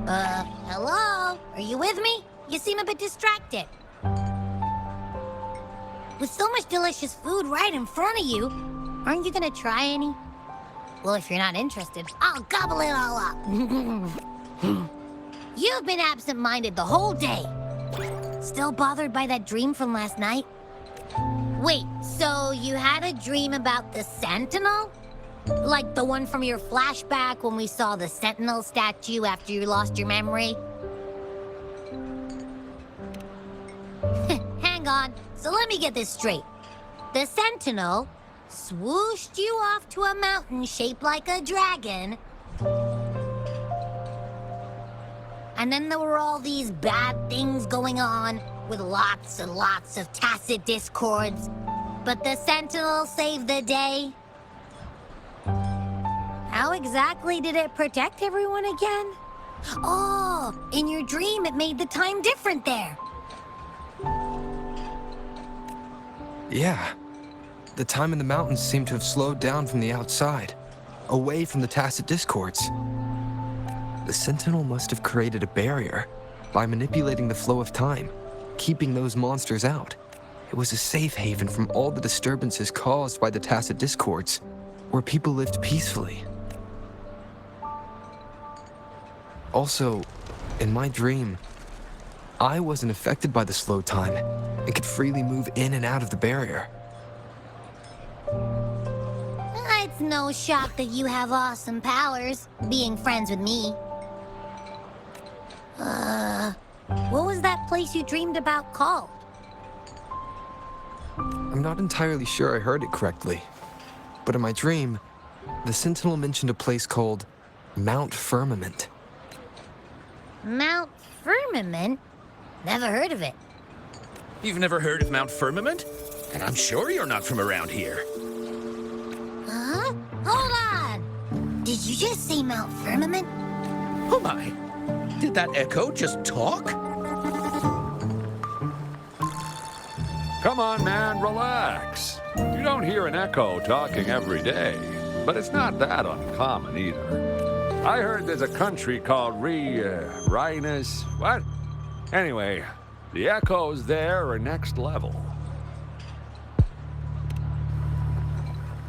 Hello? Are you with me? You seem a bit distracted. With so much delicious food right in front of you, aren't you gonna try any? Well, if you're not interested, I'll gobble it all up. You've been absent-minded the whole day. Still bothered by that dream from last night? Wait, so you had a dream about the Sentinel? Like the one from your flashback when we saw the Sentinel statue after you lost your memory? Hang on, so let me get this straight. The Sentinel swooshed you off to a mountain shaped like a dragon. And then there were all these bad things going on with lots and lots of tacit discords. But the Sentinel saved the day. How exactly did it protect everyone again? Oh, in your dream it made the time different there. Yeah. The time in the mountains seemed to have slowed down from the outside, away from the tacit discords. The Sentinel must have created a barrier by manipulating the flow of time, keeping those monsters out. It was a safe haven from all the disturbances caused by the tacit discords, where people lived peacefully. Also, in my dream, I wasn't affected by the slow time and could freely move in and out of the barrier. It's no shock that you have awesome powers, being friends with me. What was that place you dreamed about called? I'm not entirely sure I heard it correctly, but in my dream, the Sentinel mentioned a place called Mount Firmament. Mount Firmament? Never heard of it. You've never heard of Mount Firmament? And I'm sure you're not from around here. Huh? Hold on! Did you just say Mount Firmament? Oh my! Did that echo just talk? Come on, man, relax. You don't hear an echo talking every day, but it's not that uncommon either. I heard there's a country called Rhinus. What? Anyway, the echoes there are next level.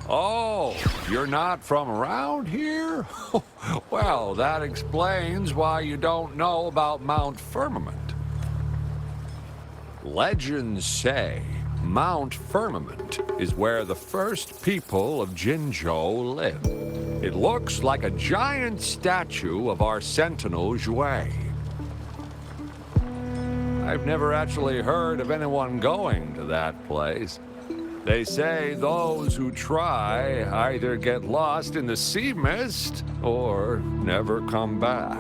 Oh, you're not from around here? Well, that explains why you don't know about Mount Firmament. Legends say Mount Firmament is where the first people of Jinzhou lived. It looks like a giant statue of our Sentinel Zhui. I've never actually heard of anyone going to that place. They say those who try either get lost in the sea mist or never come back.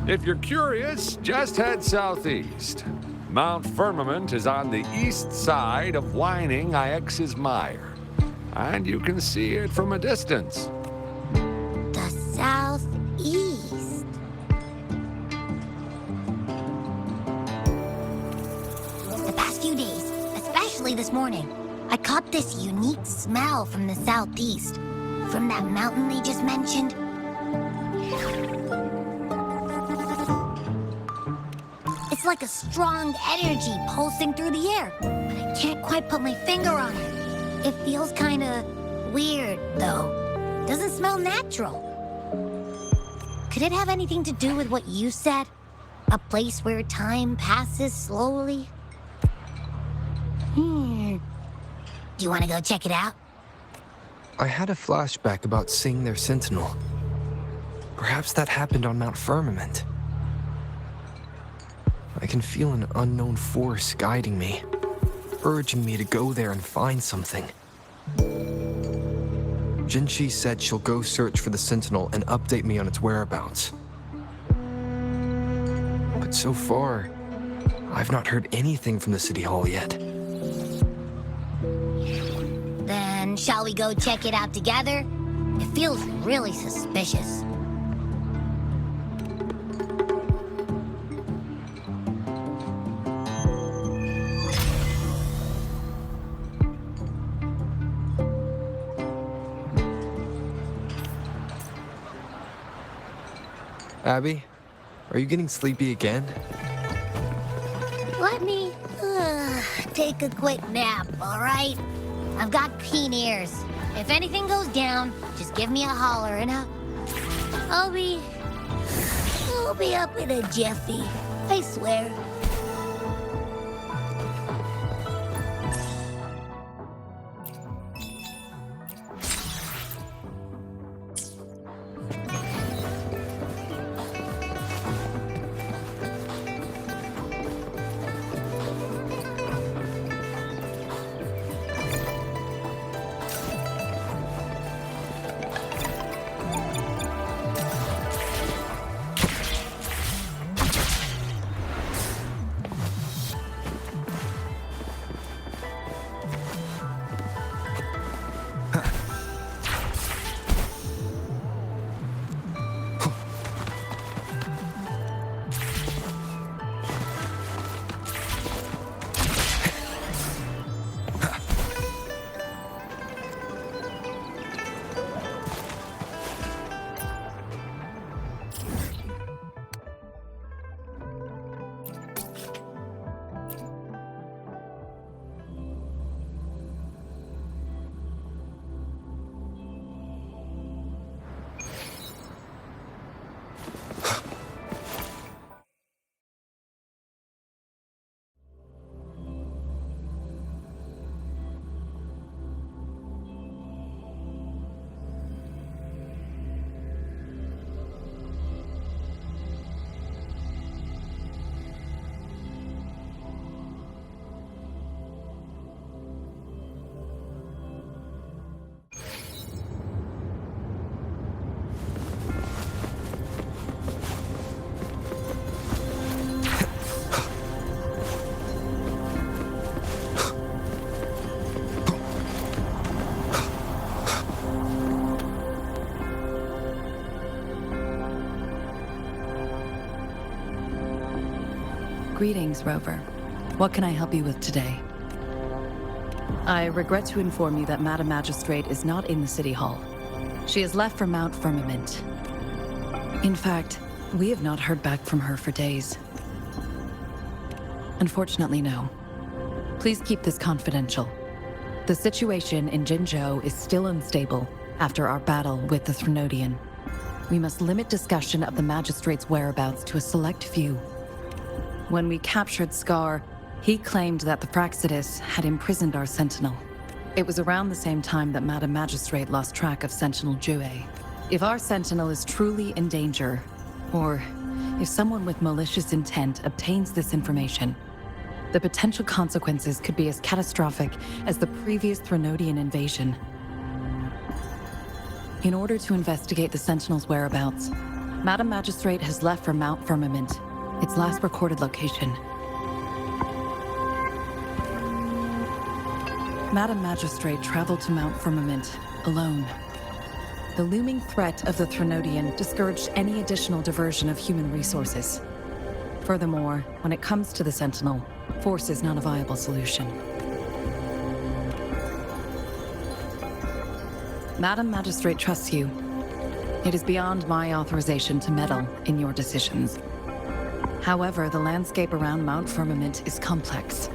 If you're curious, just head southeast. Mount Firmament is on the east side of Whining Ix's Mire, and you can see it from a distance. The southeast. The past few days, especially this morning, I caught this unique smell from the southeast, from that mountain they just mentioned. It's like a strong energy pulsing through the air, but I can't quite put my finger on it. It feels kinda weird, though. Doesn't smell natural. Could it have anything to do with what you said? A place where time passes slowly? Do you want to go check it out? I had a flashback about seeing their Sentinel. Perhaps that happened on Mount Firmament. I can feel an unknown force guiding me, urging me to go there and find something. Jinchi said she'll go search for the Sentinel and update me on its whereabouts. But so far, I've not heard anything from the City Hall yet. Then shall we go check it out together? It feels really suspicious. Abby, are you getting sleepy again? Let me take a quick nap, all right? I've got keen ears. If anything goes down, just give me a holler and I'll be up in a jiffy. I swear. Greetings, Rover. What can I help you with today? I regret to inform you that Madam Magistrate is not in the City Hall. She has left for Mount Firmament. In fact, we have not heard back from her for days. Unfortunately, no. Please keep this confidential. The situation in Jinzhou is still unstable after our battle with the Threnodian. We must limit discussion of the Magistrate's whereabouts to a select few. When we captured Scar, he claimed that the Praxidus had imprisoned our Sentinel. It was around the same time that Madam Magistrate lost track of Sentinel Jue. If our Sentinel is truly in danger, or if someone with malicious intent obtains this information, the potential consequences could be as catastrophic as the previous Threnodian invasion. In order to investigate the Sentinel's whereabouts, Madam Magistrate has left for Mount Firmament, its last recorded location. Madam Magistrate traveled to Mount Firmament alone. The looming threat of the Threnodian discouraged any additional diversion of human resources. Furthermore, when it comes to the Sentinel, force is not a viable solution. Madam Magistrate trusts you. It is beyond my authorization to meddle in your decisions. However, the landscape around Mount Firmament is complex.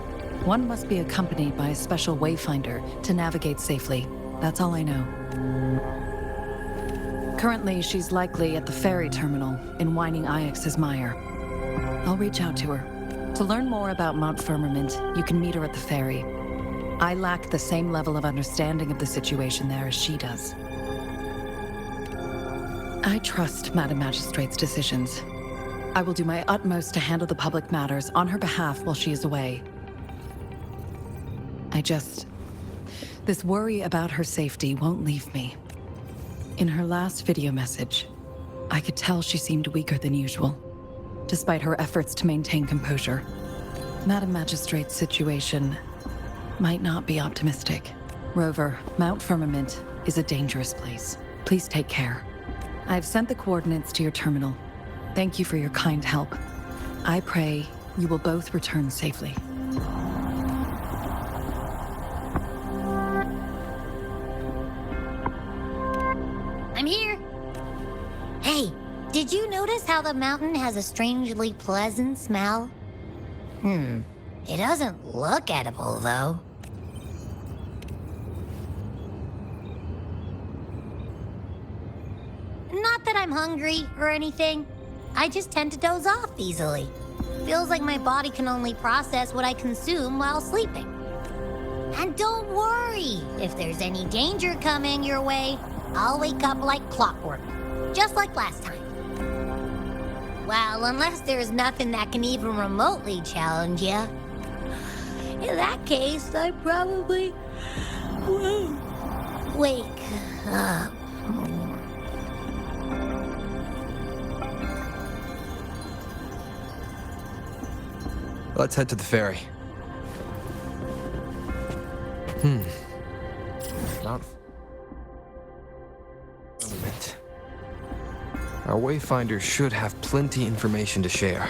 One must be accompanied by a special wayfinder to navigate safely. That's all I know. Currently, she's likely at the ferry terminal in Whining Ix's Mire. I'll reach out to her. To learn more about Mount Firmament, you can meet her at the ferry. I lack the same level of understanding of the situation there as she does. I trust Madam Magistrate's decisions. I will do my utmost to handle the public matters on her behalf while she is away. This worry about her safety won't leave me. In her last video message, I could tell she seemed weaker than usual, despite her efforts to maintain composure. Madam Magistrate's situation might not be optimistic. Rover, Mount Firmament is a dangerous place. Please take care. I've sent the coordinates to your terminal. Thank you for your kind help. I pray you will both return safely. I'm here. Hey, Did you notice how the mountain has a strangely pleasant smell? It doesn't look edible, though. Not that I'm hungry or anything. I just tend to doze off easily. Feels like my body can only process what I consume while sleeping. And don't worry, if there's any danger coming your way, I'll wake up like clockwork, just like last time. Well, unless there's nothing that can even remotely challenge you. In that case, I probably won't wake up. Let's head to the ferry. Mount Firmament. Our Wayfinder should have plenty information to share.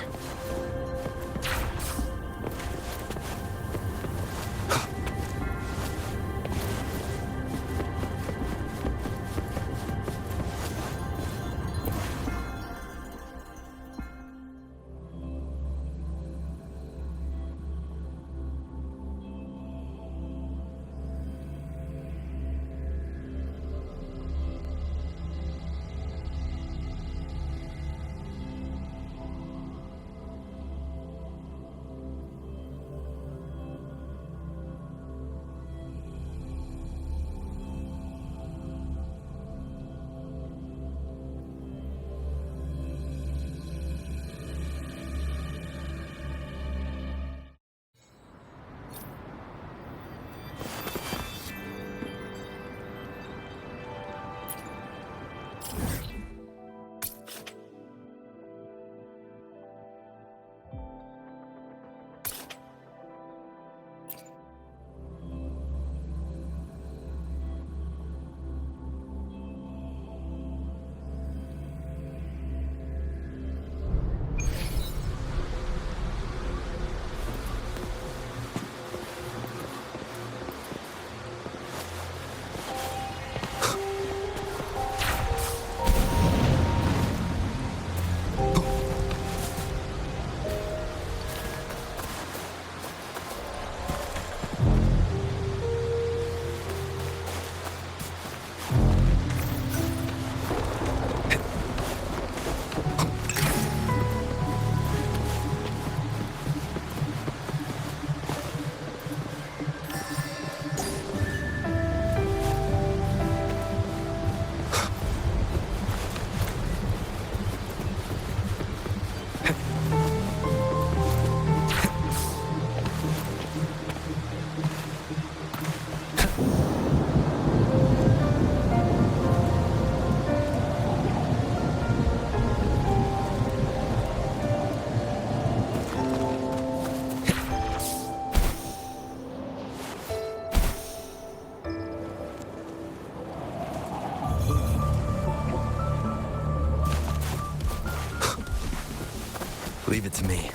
Leave it to me.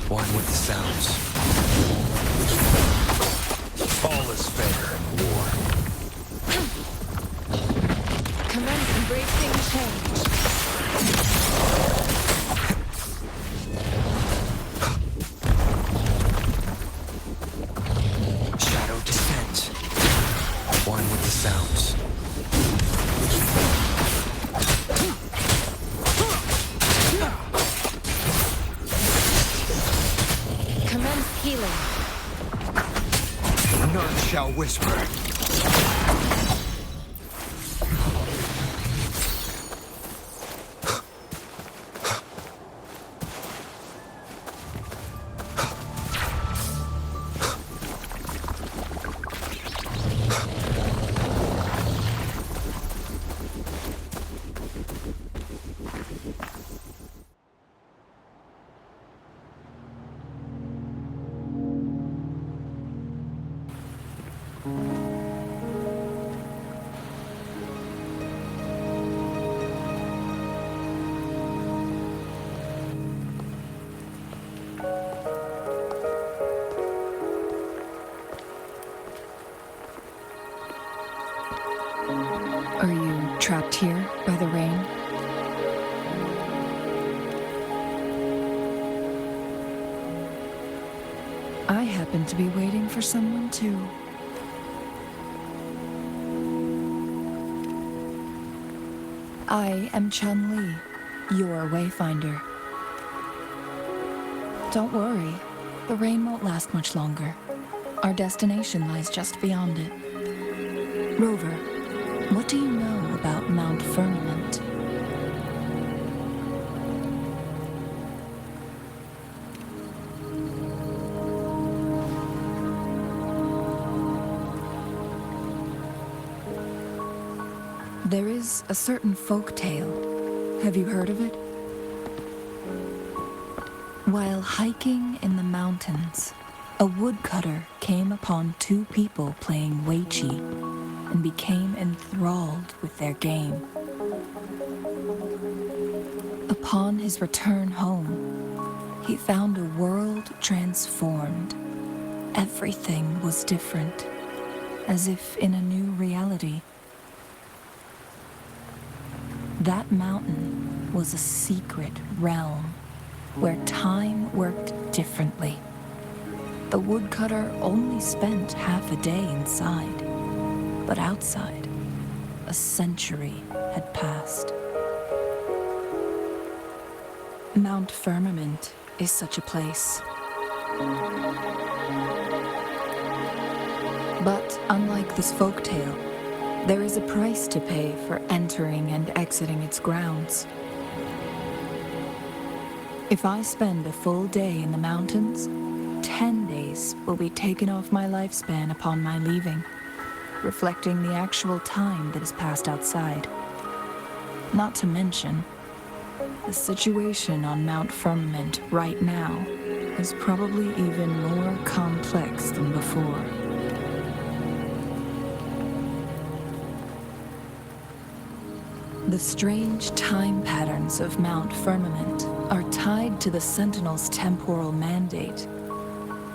One with the sounds. All is fair in war. Commence embracing change. Shadow descends. One with the sounds. Commence healing. None shall whisper. Are you trapped here by the rain? I happen to be waiting for someone too. I am Chun-Li, your wayfinder. Don't worry, the rain won't last much longer. Our destination lies just beyond it. Rover, what do you know about Mount Firmament? There is a certain folk tale. Have you heard of it? While hiking in the mountains, a woodcutter came upon two people playing Weiqi and became enthralled with their game. Upon his return home, he found a world transformed. Everything was different, as if in a new reality. That mountain was a secret realm where time worked differently. The woodcutter only spent half a day inside, but outside, a century had passed. Mount Firmament is such a place. But unlike this folktale, there is a price to pay for entering and exiting its grounds. If I spend a full day in the mountains, 10 days will be taken off my lifespan upon my leaving, reflecting the actual time that has passed outside. Not to mention, the situation on Mount Firmament right now is probably even more complex than before. The strange time patterns of Mount Firmament are tied to the Sentinel's temporal mandate.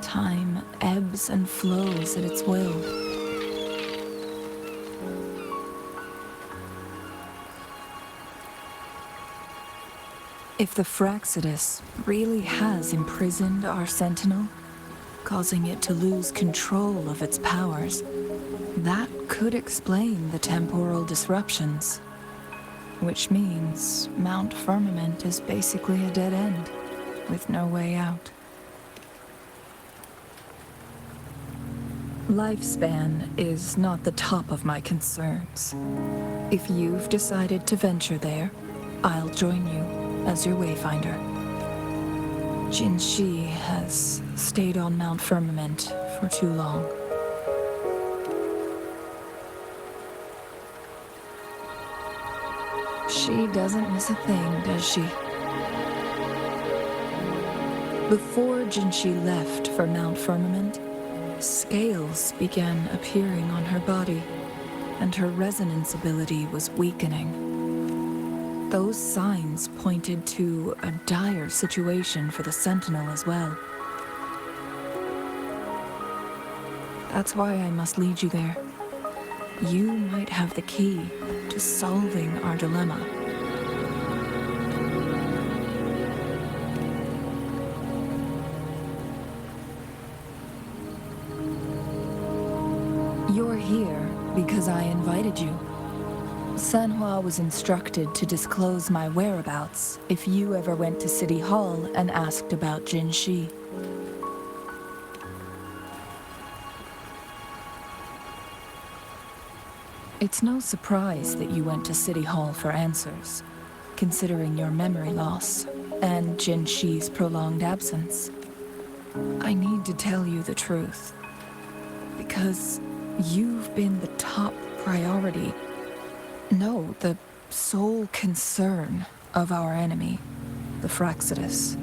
Time ebbs and flows at its will. If the Fraxidus really has imprisoned our Sentinel, causing it to lose control of its powers, that could explain the temporal disruptions. Which means Mount Firmament is basically a dead end, with no way out. Lifespan is not the top of my concerns. If you've decided to venture there, I'll join you as your wayfinder. Jinshi has stayed on Mount Firmament for too long. She doesn't miss a thing, does she? Before Jinshi left for Mount Firmament, scales began appearing on her body, and her resonance ability was weakening. Those signs pointed to a dire situation for the Sentinel as well. That's why I must lead you there. You might have the key to solving our dilemma. You're here because I invited you. Sanhua was instructed to disclose my whereabouts if you ever went to City Hall and asked about Jinshi. It's no surprise that you went to City Hall for answers, considering your memory loss and Jinshi's prolonged absence. I need to tell you the truth, because you've been the top priority, no, the sole concern of our enemy, the Fraxidus.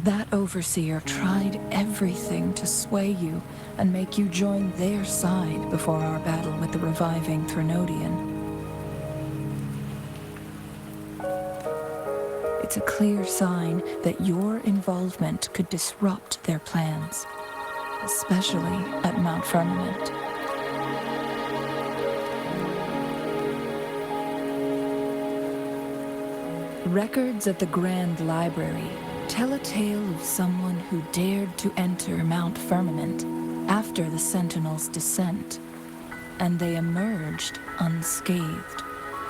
That overseer tried everything to sway you and make you join their side before our battle with the reviving Threnodian. It's a clear sign that your involvement could disrupt their plans, especially at Mount Firmament. Records at the Grand Library tell a tale of someone who dared to enter Mount Firmament after the Sentinels' descent, and they emerged unscathed,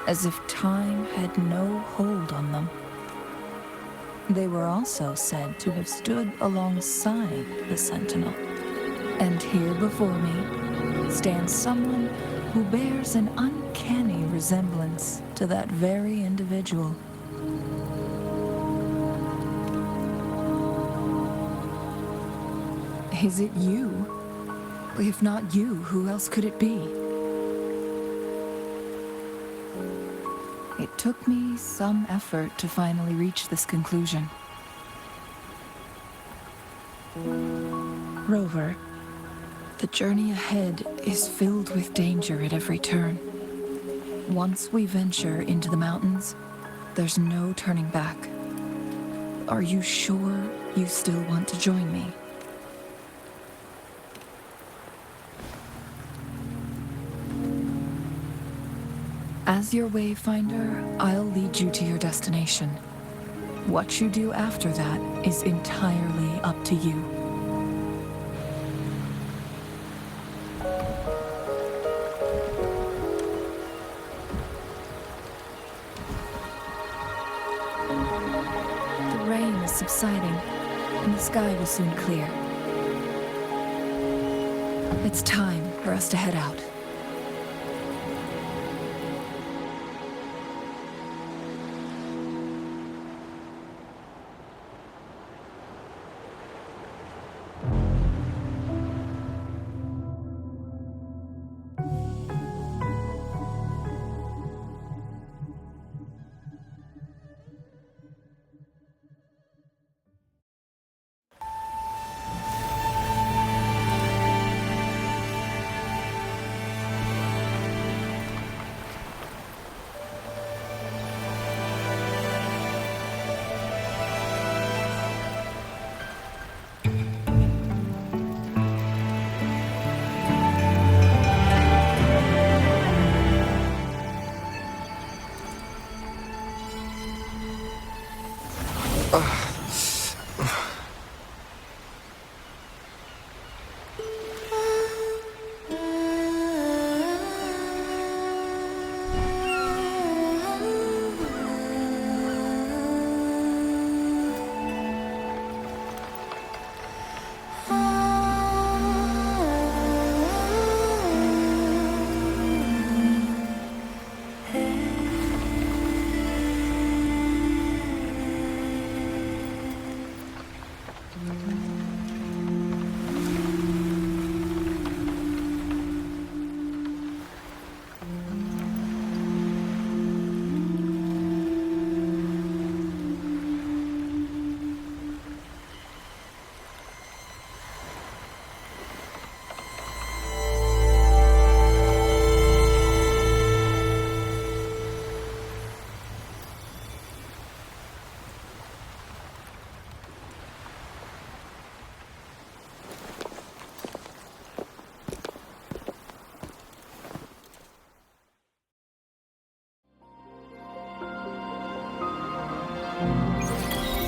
as if time had no hold on them. They were also said to have stood alongside the Sentinel. And here before me stands someone who bears an uncanny resemblance to that very individual. Is it you? If not you, who else could it be? It took me some effort to finally reach this conclusion. Rover, the journey ahead is filled with danger at every turn. Once we venture into the mountains, there's no turning back. Are you sure you still want to join me? As your wayfinder, I'll lead you to your destination. What you do after that is entirely up to you. The rain is subsiding, and the sky will soon clear. It's time for us to head out.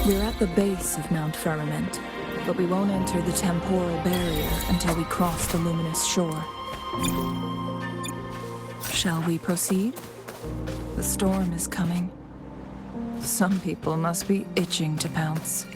We're at the base of Mount Firmament, but we won't enter the temporal barrier until we cross the luminous shore. Shall we proceed? The storm is coming. Some people must be itching to pounce.